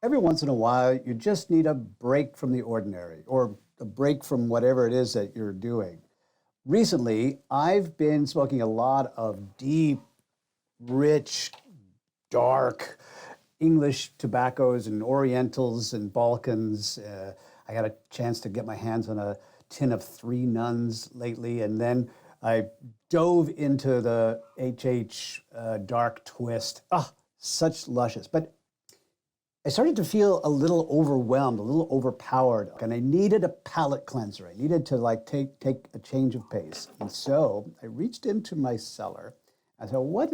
every once in a while, you just need a break from the ordinary or a break from whatever it is that you're doing. Recently, I've been smoking a lot of deep, rich, dark English tobaccos and Orientals and Balkans. I got a chance to get my hands on a tin of Three Nuns lately, and then I dove into the HH Dark Twist. Ah, such luscious. But I started to feel a little overwhelmed, a little overpowered, and I needed a palate cleanser. I needed to take a change of pace. And so I reached into my cellar. I thought, what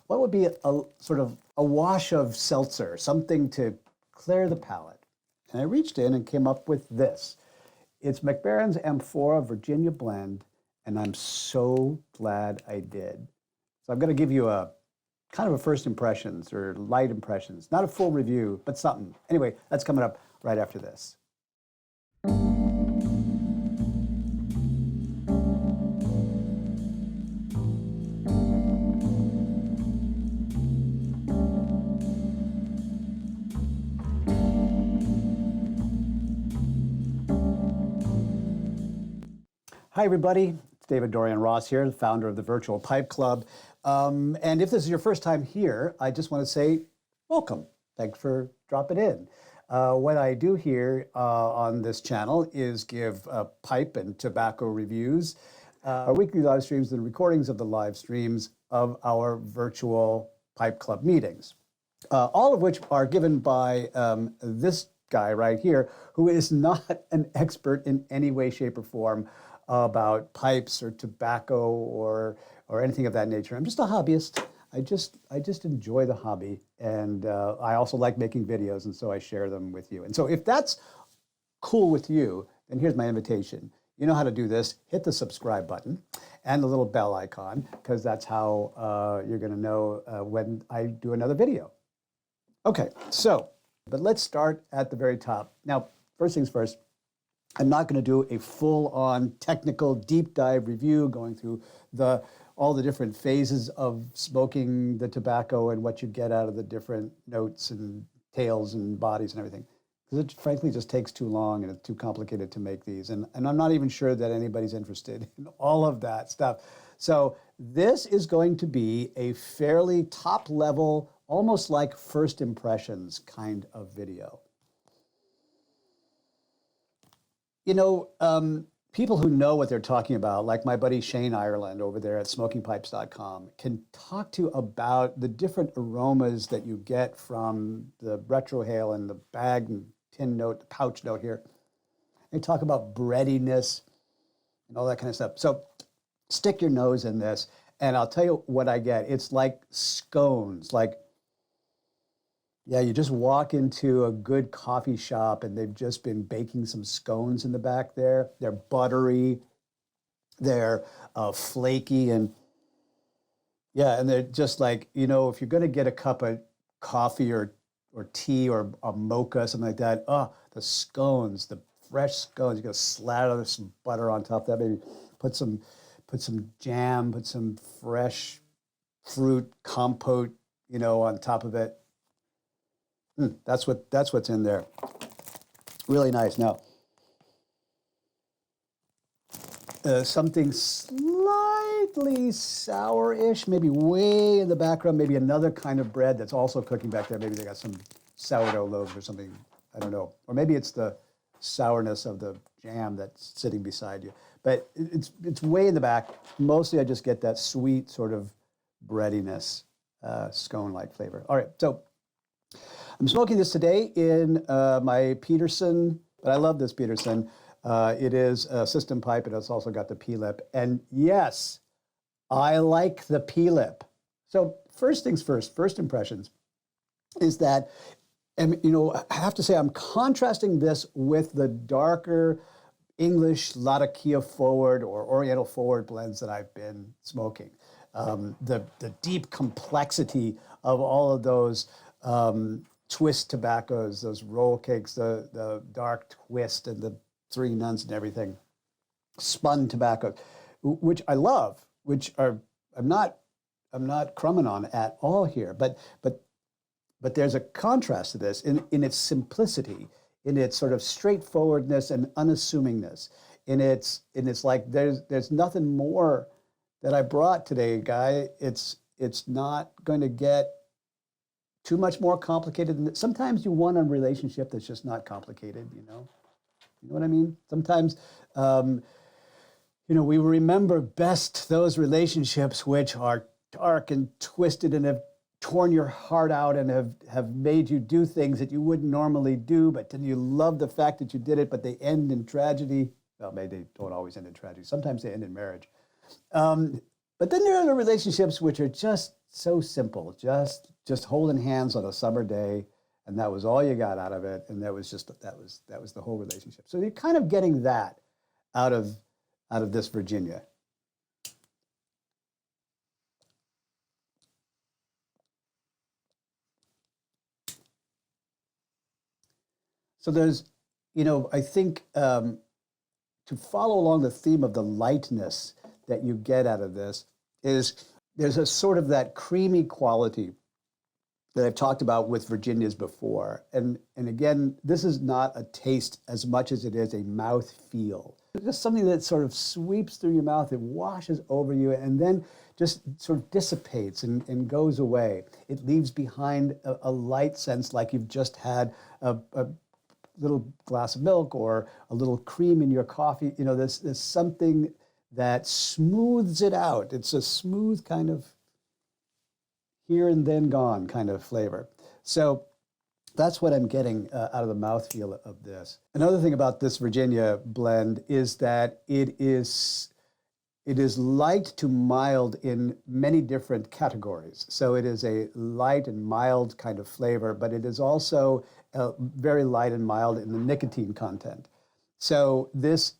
would be a sort of a wash of seltzer, something to clear the palate? And I reached in and came up with this. It's Baren's Amphora Virginia Blend, and I'm so glad I did. So I'm going to give you a kind of a first impressions or light impressions. Not a full review, but something. Anyway, that's coming up right after this. Hi, everybody. It's David Dorian Ross here, the founder of the Virtual Pipe Club. And if this is your first time here, I just want to say welcome. Thanks for dropping in. What I do here on this channel is give pipe and tobacco reviews, our weekly live streams and recordings of the live streams of our virtual Pipe Club meetings, all of which are given by this guy right here, who is not an expert in any way, shape, or form about pipes or tobacco or anything of that nature. I'm just a hobbyist. I just enjoy the hobby, and I also like making videos, and so I share them with you. And so if that's cool with you, then here's my invitation. You know how to do this. Hit the subscribe button and the little bell icon, because that's how you're going to know when I do another video. Okay, but let's start at the very top. Now, first things first, I'm not going to do a full-on technical deep dive review going through all the different phases of smoking the tobacco and what you get out of the different notes and tails and bodies and everything, because it frankly just takes too long and it's too complicated to make these. And I'm not even sure that anybody's interested in all of that stuff. So this is going to be a fairly top-level, almost like first impressions kind of video. You know, people who know what they're talking about, like my buddy Shane Ireland over there at smokingpipes.com, can talk to you about the different aromas that you get from the retrohale and the bag and tin note, the pouch note here. They talk about breadiness and all that kind of stuff. So stick your nose in this, and I'll tell you what I get. It's like scones, yeah, you just walk into a good coffee shop and they've just been baking some scones in the back there. They're buttery, they're flaky, and yeah, and they're just like, you know, if you're going to get a cup of coffee or tea or a mocha, something like that, the scones, the fresh scones, you're going to slather some butter on top of that, maybe put some jam, put some fresh fruit compote, you know, on top of it. That's what's in there. Really nice. Now, something slightly sour-ish, maybe way in the background, maybe another kind of bread that's also cooking back there. Maybe they got some sourdough loaves or something. I don't know. Or maybe it's the sourness of the jam that's sitting beside you. But it's way in the back. Mostly I just get that sweet sort of breadiness, scone-like flavor. All right, so I'm smoking this today in my Peterson, but I love this Peterson. It is a system pipe, and it's also got the P-lip. And yes, I like the P-lip. So first things first, first impressions, is that, and you know, I have to say I'm contrasting this with the darker English Latakia forward or Oriental forward blends that I've been smoking. The deep complexity of all of those twist tobaccos, those roll cakes, the dark twist and the Three Nuns and everything, spun tobacco, which I love, which are I'm not crumbing on at all here, but But there's a contrast to this in its simplicity, in its sort of straightforwardness and unassumingness. In its like there's nothing more that I brought today, guy. It's not going to get too much more complicated than that. Sometimes you want a relationship that's just not complicated, you know? You know what I mean? Sometimes, we remember best those relationships which are dark and twisted and have torn your heart out and have made you do things that you wouldn't normally do, but then you love the fact that you did it, but they end in tragedy. Well, maybe they don't always end in tragedy. Sometimes they end in marriage. But then there are the relationships which are just so simple, just holding hands on a summer day, and that was all you got out of it, and that was the whole relationship. So you're kind of getting that out of this Virginia. So there's, I think to follow along the theme of the lightness that you get out of this is there's a sort of that creamy quality that I've talked about with Virginias before. And again, this is not a taste as much as it is a mouth feel. It's just something that sort of sweeps through your mouth, it washes over you, and then just sort of dissipates and goes away. It leaves behind a light sense like you've just had a little glass of milk or a little cream in your coffee. There's something that smooths it out. It's a smooth kind of here and then gone kind of flavor. So that's what I'm getting out of the mouthfeel of this. Another thing about this Virginia blend is that it is light to mild in many different categories. So it is a light and mild kind of flavor, but it is also very light and mild in the nicotine content. So this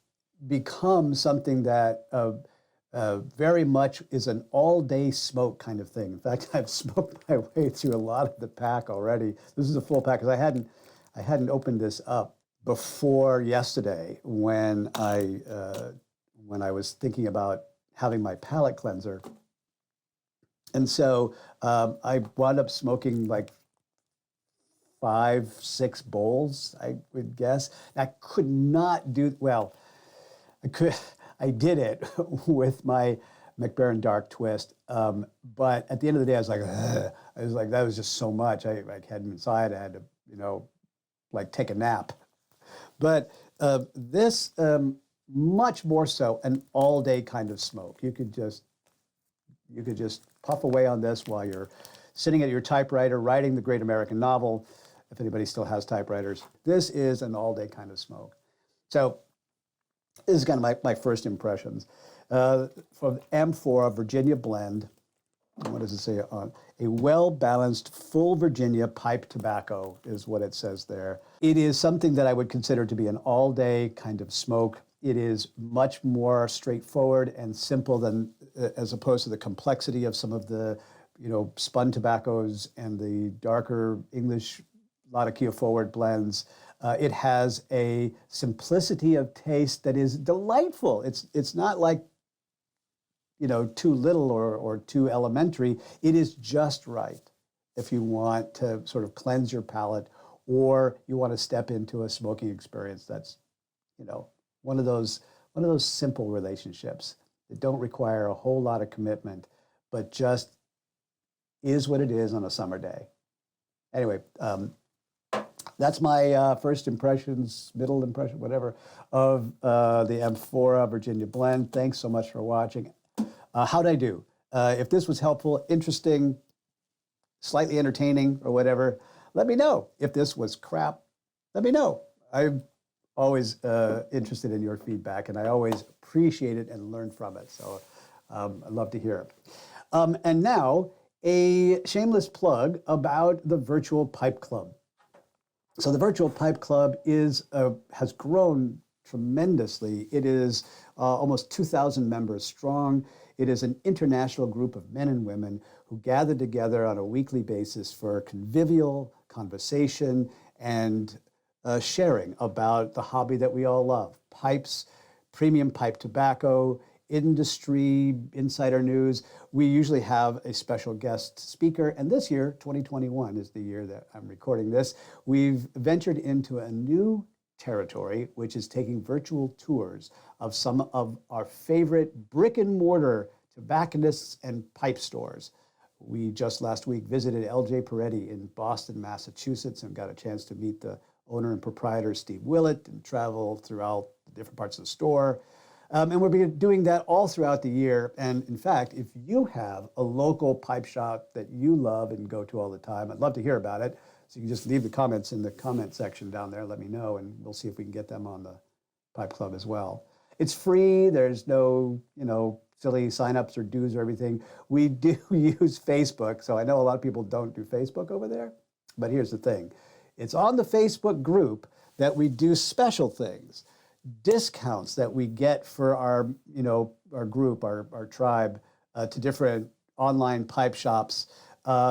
becomes something that very much is an all-day smoke kind of thing. In fact, I've smoked my way through a lot of the pack already. This is a full pack because I hadn't opened this up before yesterday when I was thinking about having my palate cleanser. And so I wound up smoking like 5-6 bowls, I would guess. I could not do, well, I did it with my McBaren Dark Twist. But at the end of the day, I was like, ugh. I was like, that was just so much. I had him inside. I had to, like take a nap. But this, much more so an all-day kind of smoke. You could just puff away on this while you're sitting at your typewriter, writing the great American novel, if anybody still has typewriters. This is an all-day kind of smoke. So this is kind of my first impressions. From Amphora Virginia blend, what does it say on? A well-balanced, full Virginia pipe tobacco is what it says there. It is something that I would consider to be an all-day kind of smoke. It is much more straightforward and simple than, as opposed to the complexity of some of the, spun tobaccos and the darker English Latakia forward blends. It has a simplicity of taste that is delightful. It's not like, too little or too elementary. It is just right if you want to sort of cleanse your palate or you want to step into a smoking experience that's, one of those simple relationships that don't require a whole lot of commitment, but just is what it is on a summer day. Anyway, that's my first impressions, middle impression, whatever, of the Amphora Virginia blend. Thanks so much for watching. How'd I do? If this was helpful, interesting, slightly entertaining, or whatever, let me know. If this was crap, let me know. I'm always interested in your feedback, and I always appreciate it and learn from it. So I'd love to hear it. And now, a shameless plug about the Virtual Pipe Club. So the Virtual Pipe Club has grown tremendously. It is almost 2,000 members strong. It is an international group of men and women who gather together on a weekly basis for convivial conversation and sharing about the hobby that we all love, pipes, premium pipe tobacco. industry insider news. We usually have a special guest speaker, and this year, 2021, is the year that I'm recording this. We've ventured into a new territory, which is taking virtual tours of some of our favorite brick and mortar tobacconists and pipe stores. We just last week visited LJ Peretti in Boston, Massachusetts, and got a chance to meet the owner and proprietor, Steve Willett, and travel throughout the different parts of the store. And we'll be doing that all throughout the year. And in fact, if you have a local pipe shop that you love and go to all the time, I'd love to hear about it. So you can just leave the comments in the comment section down there. Let me know, and we'll see if we can get them on the Pipe Club as well. It's free. There's no, silly signups or dues or everything. We do use Facebook, so I know a lot of people don't do Facebook over there. But here's the thing. It's on the Facebook group that we do special things, discounts that we get for our, our group, our tribe, to different online pipe shops,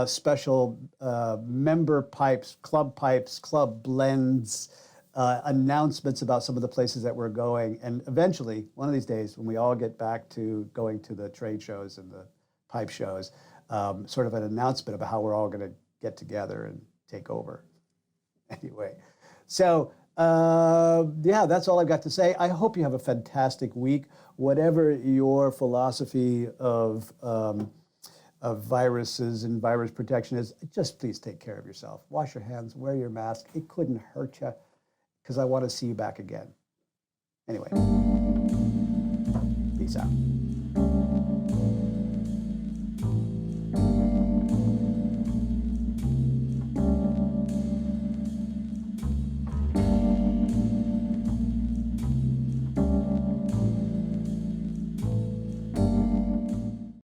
special member pipes, club blends, announcements about some of the places that we're going. And eventually, one of these days, when we all get back to going to the trade shows and the pipe shows, sort of an announcement about how we're all going to get together and take over. Anyway, so that's all I've got to say. I hope you have a fantastic week. Whatever your philosophy of viruses and virus protection is, just please take care of yourself. Wash your hands, wear your mask. It couldn't hurt you, because I want to see you back again. Anyway, peace out.